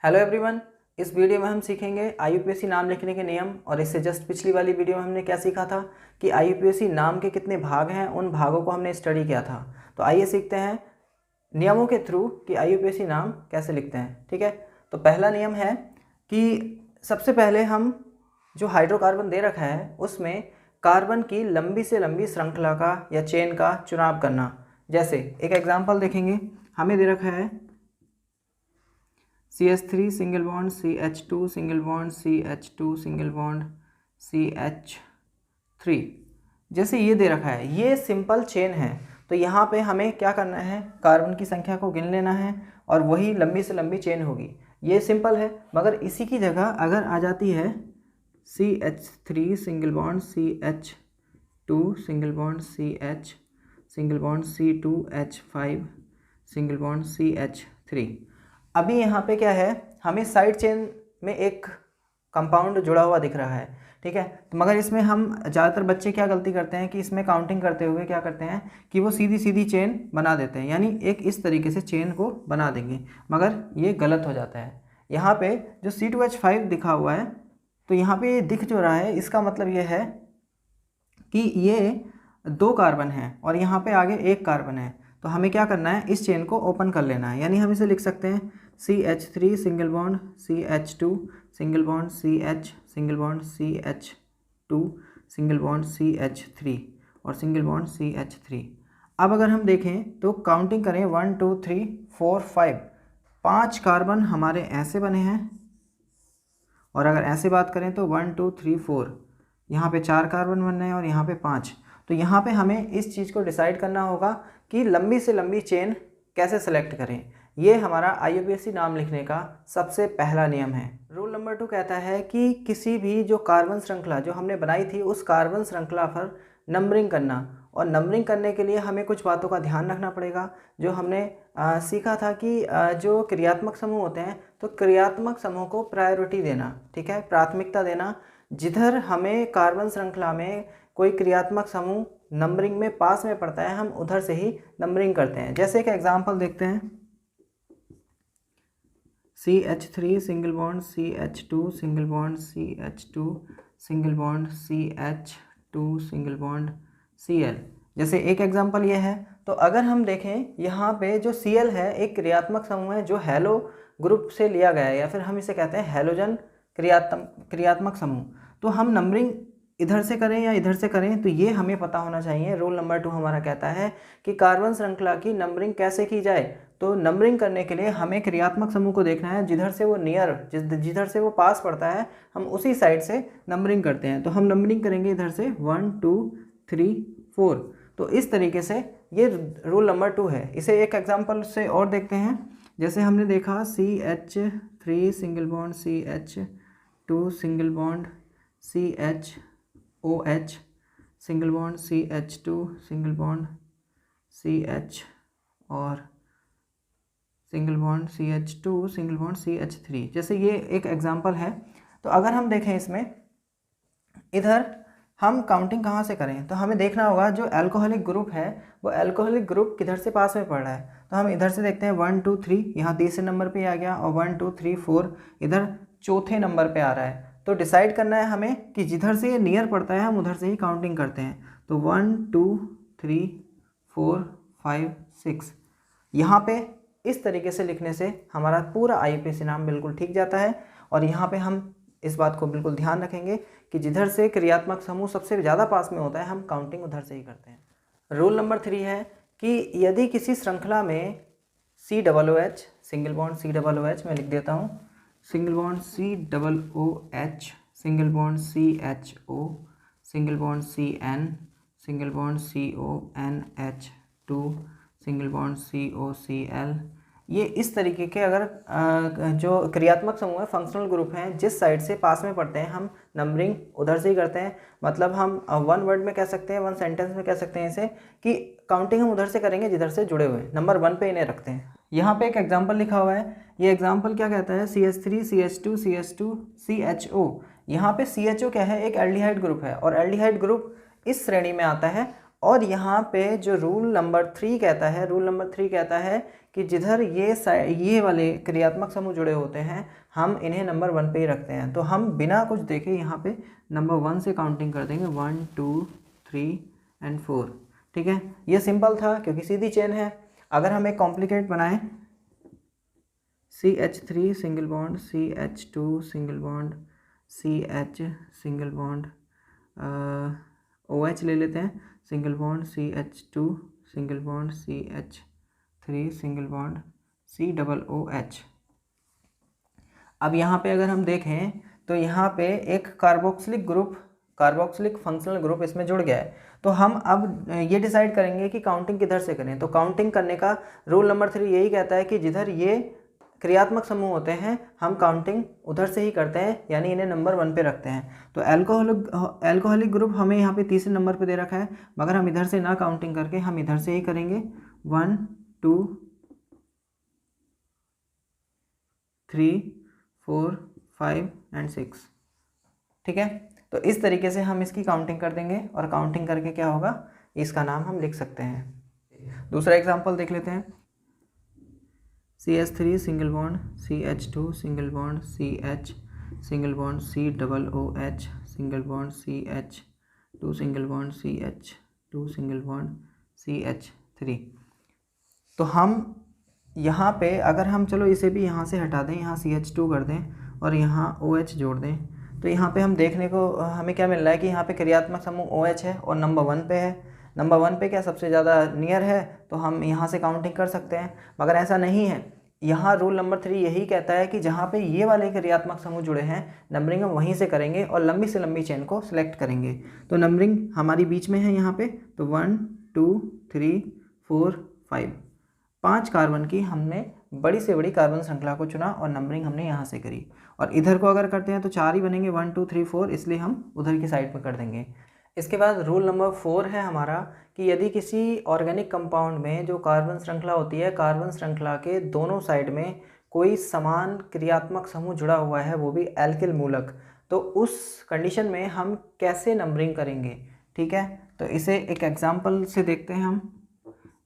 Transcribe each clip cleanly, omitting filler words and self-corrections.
Hello everyone. इस video में हम सीखेंगे IUPAC नाम लिखने के नियम। और इससे जस्ट पिछली वाली वीडियो में हमने क्या सीखा था कि IUPAC नाम के कितने भाग हैं, उन भागों को हमने स्टडी किया था। तो आइए सीखते हैं नियमों के थ्रू कि IUPAC नाम कैसे लिखते हैं। ठीक है, तो पहला नियम है कि सबसे पहले हम जो हाइड्रोकार्बन दे रखा है उसमें कार्बन की लंबी से लंबी श्रृंखला का या चेन का चुनाव करना। जैसे एक एग्जाम्पल देखेंगे, हमें दे रखा है CH3 single bond CH2 single bond CH2 single bond CH3, जैसे ये दे रखा है, ये सिंपल चेन है। तो यहाँ पे हमें क्या करना है, कार्बन की संख्या को गिन लेना है और वही लंबी से लंबी चेन होगी। ये सिंपल है, मगर इसी की जगह अगर आ जाती है CH3 single bond CH2 single bond CH single bond C2H5 single bond CH3। अभी यहाँ पे क्या है, हमें साइड चेन में एक कंपाउंड जुड़ा हुआ दिख रहा है। ठीक है, तो मगर इसमें हम ज़्यादातर बच्चे क्या गलती करते हैं कि इसमें काउंटिंग करते हुए क्या करते हैं कि वो सीधी सीधी चेन बना देते हैं, यानी एक इस तरीके से चेन को बना देंगे, मगर ये गलत हो जाता है। यहाँ पे जो C2H5 दिखा हुआ है, तो यहाँ पे दिख जो रहा है, इसका मतलब ये है कि ये 2 कार्बन है और यहाँ पे आगे 1 कार्बन है। तो हमें क्या करना है, इस चेन को ओपन कर लेना है, यानी हम इसे लिख सकते हैं CH3 single bond CH2 single bond CH single bond CH2 single bond CH3 और सिंगल बॉन्ड CH3। अब अगर हम देखें तो काउंटिंग करें 1 2 3 4 5, 5 कार्बन हमारे ऐसे बने हैं। और अगर ऐसे बात करें तो 1 2 3 4, यहाँ पे 4 कार्बन बन रहे हैं और यहाँ पे 5। तो यहाँ पे हमें इस चीज़ को डिसाइड करना होगा कि लंबी से लंबी चेन कैसे सेलेक्ट करें। ये हमारा IUPAC नाम लिखने का सबसे पहला नियम है। रूल नंबर 2 कहता है कि किसी भी जो कार्बन श्रृंखला जो हमने बनाई थी उस कार्बन श्रृंखला पर नंबरिंग करना। और नंबरिंग करने के लिए हमें कुछ बातों का ध्यान रखना पड़ेगा जो हमने सीखा था कि जो क्रियात्मक समूह होते हैं तो क्रियात्मक समूह को प्रायोरिटी देना। ठीक है, प्राथमिकता देना। जिधर हमें कार्बन श्रृंखला में कोई क्रियात्मक समूह नंबरिंग में पास में पड़ता है, हम उधर से ही नंबरिंग करते हैं। जैसे एक एग्जांपल देखते हैं, CH3 single bond CH2 single bond CH2 single bond CH2 single bond Cl, जैसे एक एग्जांपल ये है। तो अगर हम देखें यहाँ पे जो Cl है एक क्रियात्मक समूह है जो हैलो ग्रुप से लिया गया है, या फिर हम इसे कहते हैं हैलोजन क्रियात्मक समूह। तो हम नंबरिंग इधर से करें या इधर से करें, तो ये हमें पता होना चाहिए। रूल नंबर 2 हमारा कहता है कि कार्बन श्रृंखला की नंबरिंग कैसे की जाए। तो नंबरिंग करने के लिए हमें क्रियात्मक समूह को देखना है, जिधर से वो जिधर से वो पास पड़ता है हम उसी साइड से नंबरिंग करते हैं। तो हम नंबरिंग करेंगे इधर से 1 2 3 4। तो इस तरीके से ये रूल नंबर 2 है। इसे एक एग्जाम्पल से और देखते हैं। जैसे हमने देखा CH3 single bond CH2 single bond CHOH single bond CH2 single bond CH और single bond CH2 single bond CH3, जैसे ये एक एग्जांपल है। तो अगर हम देखें इसमें, इधर हम काउंटिंग कहाँ से करें, तो हमें देखना होगा जो अल्कोहलिक ग्रुप है वो अल्कोहलिक ग्रुप किधर से पास में पड़ रहा है। तो हम इधर से देखते हैं 1 2 3, यहाँ तीसरे नंबर पे आ गया, और 1 2 3 4 इधर चौथे नंबर पे आ रहा है। तो डिसाइड करना है हमें कि जिधर से ये नियर पड़ता है हम उधर से ही काउंटिंग करते हैं। तो 1 2 3 4 5 6, यहाँ पे इस तरीके से लिखने से हमारा पूरा IUPAC नाम बिल्कुल ठीक जाता है। और यहाँ पे हम इस बात को बिल्कुल ध्यान रखेंगे कि जिधर से क्रियात्मक समूह सबसे ज़्यादा पास में होता है हम काउंटिंग उधर से ही करते हैं। रूल नंबर 3 है कि यदि किसी श्रृंखला में COOH सिंगल बॉन्ड COOH मैं लिख देता हूँ, single bond COOH single bond CHO single bond CN single bond CONH2 single bond COCl, ये इस तरीके के अगर जो क्रियात्मक समूह है फंक्शनल ग्रुप हैं जिस साइड से पास में पड़ते हैं हम नंबरिंग उधर से ही करते हैं। मतलब हम 1 वर्ड में कह सकते हैं, 1 सेंटेंस में कह सकते हैं इसे कि काउंटिंग हम उधर से करेंगे जिधर से जुड़े हुए नंबर 1 पे इन्हें रखते हैं। यहाँ पे एक एग्जाम्पल लिखा हुआ है, ये एग्जाम्पल क्या कहता है, CH3 CH2 CH2 CHO। यहाँ पे CHO क्या है, एक एल्डिहाइड ग्रुप है और एल्डिहाइड ग्रुप इस श्रेणी में आता है। और यहाँ पे जो रूल नंबर 3 कहता है, रूल नंबर 3 कहता है कि जिधर ये वाले क्रियात्मक समूह जुड़े होते हैं हम इन्हें नंबर 1 पे ही रखते हैं। तो हम बिना कुछ देखे यहाँ पे नंबर 1 से काउंटिंग कर देंगे, 1 2 3 एंड 4। ठीक है, ये सिंपल था क्योंकि सीधी चेन है। अगर हम एक कॉम्प्लिकेट बनाएं, CH3 single bond, CH2 single bond, CH single bond, OH ले लेते हैं single bond, CH2 single bond, CH3 single bond, COOH। अब यहाँ पे अगर हम देखें तो यहाँ पे एक कार्बोक्सिलिक फंक्शनल ग्रुप इसमें जुड़ गया है। तो हम अब ये डिसाइड करेंगे कि काउंटिंग किधर से करें। तो काउंटिंग करने का रूल नंबर 3 यही कहता है कि जिधर ये क्रियात्मक समूह होते हैं हम काउंटिंग उधर से ही करते हैं, यानी इन्हें नंबर 1 पे रखते हैं। तो एल्कोहलिक ग्रुप हमें यहाँ पे तीसरे नंबर पे दे रखा है, मगर हम इधर से ना काउंटिंग करके हम इधर से ही करेंगे, 1 2 3 4 5 एंड 6। ठीक है, तो इस तरीके से हम इसकी काउंटिंग कर देंगे और काउंटिंग करके क्या होगा, इसका नाम हम लिख सकते हैं। दूसरा एग्जांपल देख लेते हैं, CH3 single bond, CH2 single bond, CH single bond, COOH single bond, CH2 single bond, CH2 single bond, CH3। तो हम यहाँ पे अगर हम चलो इसे भी यहाँ से हटा दें, यहाँ CH2 कर दें और यहाँ OH जोड़ दें, तो यहाँ पे हम देखने को हमें क्या मिल रहा है कि यहाँ पे क्रियात्मक समूह OH है और नंबर 1 पे है। नंबर 1 पे क्या सबसे ज़्यादा नियर है, तो हम यहाँ से काउंटिंग कर सकते हैं। मगर ऐसा नहीं है, यहाँ रूल नंबर 3 यही कहता है कि जहाँ पे ये वाले क्रियात्मक समूह जुड़े हैं नंबरिंग हम वहीं से करेंगे और लंबी से लंबी चेन को सिलेक्ट करेंगे। तो नंबरिंग हमारी बीच में है यहाँ पे, तो 1 2 3 4 5, 5 कार्बन की हमने बड़ी से बड़ी कार्बन श्रृंखला को चुना और नंबरिंग हमने यहाँ से करी। और इधर को अगर करते हैं तो 4 ही बनेंगे, 1 2 3 4, इसलिए हम उधर की साइड में कर देंगे। इसके बाद रूल नंबर 4 है हमारा कि यदि किसी ऑर्गेनिक कंपाउंड में जो कार्बन श्रृंखला होती है, कार्बन श्रृंखला के दोनों साइड में कोई समान क्रियात्मक समूह जुड़ा हुआ है, वो भी एल्किल मूलक, तो उस कंडीशन में हम कैसे नंबरिंग करेंगे। ठीक है, तो इसे एक एग्जाम्पल से देखते हैं हम।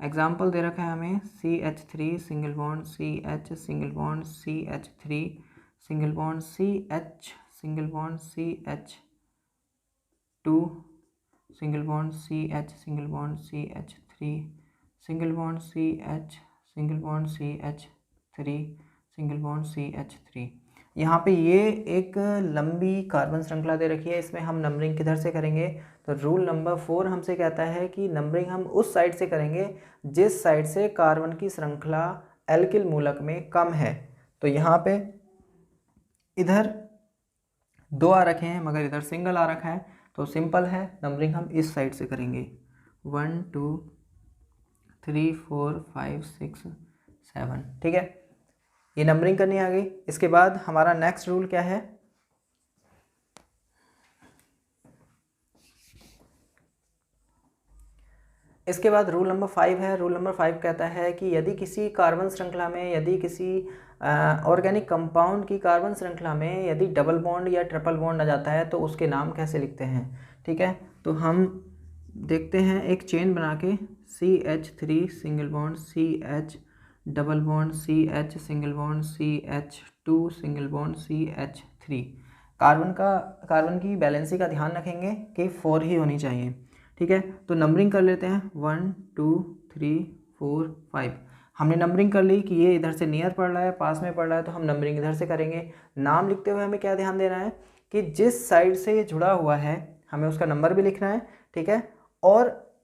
एग्जाम्पल दे रखा है हमें, CH3 single bond, CH single bond, CH3 single bond, CH single bond, CH2 single bond, CH single bond, CH3 single bond, CH single bond, CH3 single bond, CH3। यहाँ पे ये एक लंबी कार्बन श्रृंखला दे रखी है, इसमें हम नंबरिंग किधर से करेंगे। तो रूल नंबर 4 हमसे कहता है कि नंबरिंग हम उस साइड से करेंगे जिस साइड से कार्बन की श्रृंखला एल्किल मूलक में कम है। तो यहाँ पे इधर 2 आ रखे हैं मगर इधर सिंगल आ रखा है, तो सिंपल है, नंबरिंग हम इस साइड से करेंगे, 1 2 3 4 5 6 7। ठीक है, ये नंबरिंग करनी आ गई। इसके बाद हमारा नेक्स्ट रूल क्या है, इसके बाद रूल नंबर 5 है। रूल नंबर 5 कहता है कि यदि किसी कार्बन श्रृंखला में, यदि किसी ऑर्गेनिक कंपाउंड की कार्बन श्रृंखला में यदि डबल बॉन्ड या ट्रिपल बॉन्ड आ जाता है तो उसके नाम कैसे लिखते हैं। ठीक है, तो हम देखते हैं एक चेन बना के, CH3 single bond, CH double bond, CH single bond, CH2 single bond, CH3। Carbon की बैलेंसी का ध्यान रखेंगे कि 4 ही होनी चाहिए। ठीक है, तो नंबरिंग कर लेते हैं, 1 2 3 4 5। हमने नंबरिंग कर ली कि ये इधर से नियर पड़ रहा है, पास में पड़ रहा है, तो हम नंबरिंग इधर से करेंगे। नाम लिखते हुए हमें क्या ध्यान देना है कि जिस साइड से ये जुड़ा हुआ है हमें उसका नंबर भी लिखना है। ठीक है, और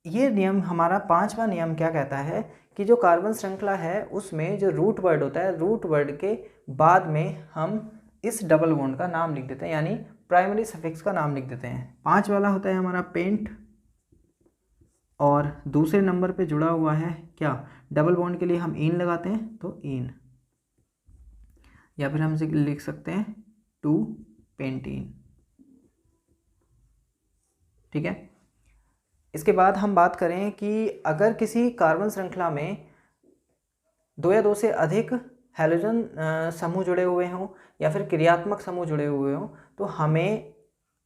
ये नियम हमारा 5वां नियम क्या कहता है कि जो कार्बन श्रृंखला है उसमें जो रूट वर्ड होता है, रूट वर्ड के बाद में हम इस डबल बॉन्ड का नाम लिख देते हैं, यानी प्राइमरी सफिक्स का नाम लिख देते हैं। 5 वाला होता है हमारा पेंट, और दूसरे नंबर पे जुड़ा हुआ है क्या, डबल बॉन्ड के लिए हम इन लगाते हैं तो इन, या फिर हम इसे लिख सकते हैं 2 पेंटीन। ठीक है, इसके बाद हम बात करें कि अगर किसी कार्बन श्रृंखला में 2 या 2 से अधिक हैलोजन समूह जुड़े हुए हों या फिर क्रियात्मक समूह जुड़े हुए हों, तो हमें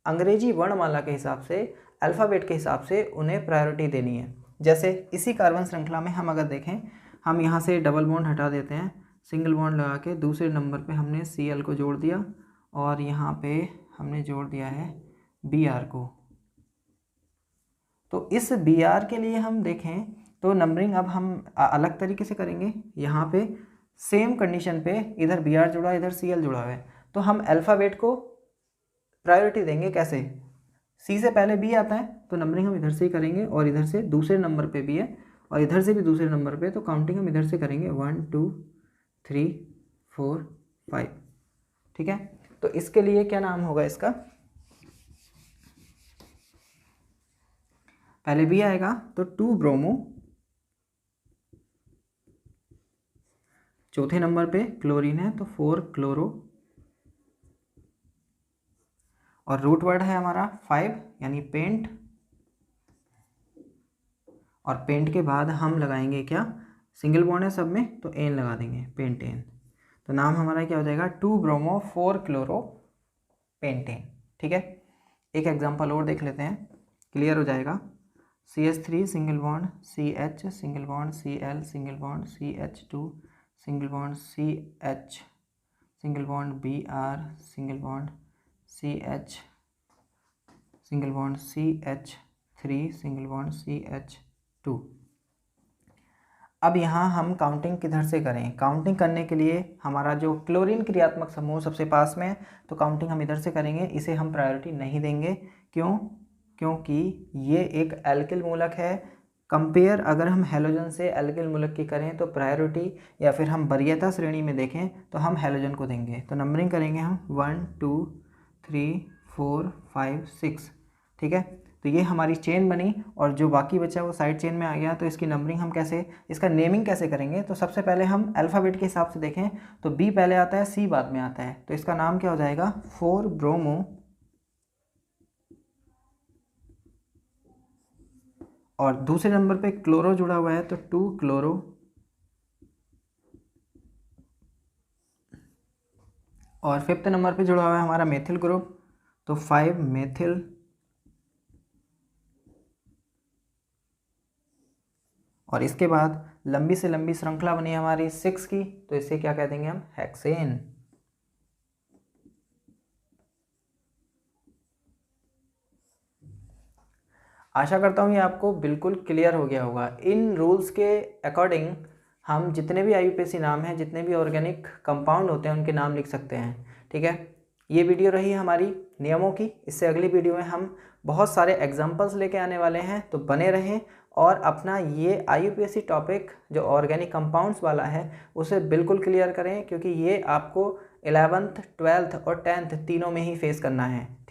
अंग्रेजी वर्णमाला के हिसाब से, अल्फ़ाबेट के हिसाब से उन्हें प्रायोरिटी देनी है। जैसे इसी कार्बन श्रृंखला में हम अगर देखें हम यहाँ से डबल बॉन्ड हटा देते हैं, सिंगल बॉन्ड लगा के दूसरे नंबर पे हमने Cl को जोड़ दिया और यहाँ पे हमने जोड़ दिया है Br को। तो इस Br के लिए हम देखें तो नंबरिंग अब हम अलग तरीके से करेंगे। यहाँ पे सेम कंडीशन पे इधर Br जुड़ा, इधर Cl जुड़ा है, तो हम अल्फ़ाबेट को प्रायोरिटी देंगे। कैसे? C से पहले B आता है तो नंबरिंग हम इधर से ही करेंगे और इधर से दूसरे नंबर पे भी है और इधर से भी दूसरे नंबर पे, तो काउंटिंग हम इधर से करेंगे 1 2 3 4 5। ठीक है, तो इसके लिए क्या नाम होगा इसका? पहले B आएगा तो 2 ब्रोमो, चौथे नंबर पे क्लोरीन है तो 4 क्लोरो, और रूट वर्ड है हमारा 5 यानी पेंट, और पेंट के बाद हम लगाएंगे क्या? सिंगल बॉन्ड है सब में तो एन लगा देंगे, पेंटेन। तो नाम हमारा क्या हो जाएगा? 2 ब्रोमो 4 क्लोरो पेंटेन। ठीक है, एक एग्जांपल और देख लेते हैं, क्लियर हो जाएगा। CH3 single bond CH single bond Cl single bond CH2 single bond CH single bond Br single bond CH single bond CH3 single bond CH2। अब यहाँ हम काउंटिंग किधर से करें? काउंटिंग करने के लिए हमारा जो क्लोरीन क्रियात्मक समूह सबसे पास में है तो काउंटिंग हम इधर से करेंगे, इसे हम प्रायोरिटी नहीं देंगे। क्यों? क्योंकि ये एक एल्किल मूलक है। कंपेयर अगर हम हैलोजन से एल्किल मूलक की करें तो प्रायोरिटी या फिर हम वरीयता श्रेणी में देखें तो हम हैलोजन को देंगे। तो नंबरिंग करेंगे हम 1 2 3 4 5 6। ठीक है, तो ये हमारी चेन बनी और जो बाकी बचा वो साइड चेन में आ गया। तो इसकी नंबरिंग हम कैसे, इसका नेमिंग कैसे करेंगे? तो सबसे पहले हम अल्फ़ाबेट के हिसाब से देखें तो B पहले आता है, C बाद में आता है, तो इसका नाम क्या हो जाएगा? 4 ब्रोमो, और दूसरे नंबर पे क्लोरो जुड़ा हुआ है तो 2 क्लोरो, और फिफ्थ नंबर पे जुड़ा हुआ है हमारा मेथिल ग्रुप तो 5 मेथिल, और इसके बाद लंबी से लंबी श्रृंखला बनी हमारी 6 की, तो इसे क्या कह देंगे हम? हेक्सेन। आशा करता हूँ ये आपको बिल्कुल क्लियर हो गया होगा। इन रूल्स के अकॉर्डिंग हम जितने भी IUPAC नाम हैं, जितने भी ऑर्गेनिक कंपाउंड होते हैं उनके नाम लिख सकते हैं। ठीक है, ये वीडियो रही हमारी नियमों की। इससे अगली वीडियो में हम बहुत सारे एग्जाम्पल्स लेके आने वाले हैं, तो बने रहें और अपना ये IUPAC टॉपिक जो ऑर्गेनिक कंपाउंड्स वाला है उसे बिल्कुल क्लियर करें, क्योंकि ये आपको 11th 12th और 10th तीनों में ही फेस करना है। ठीक।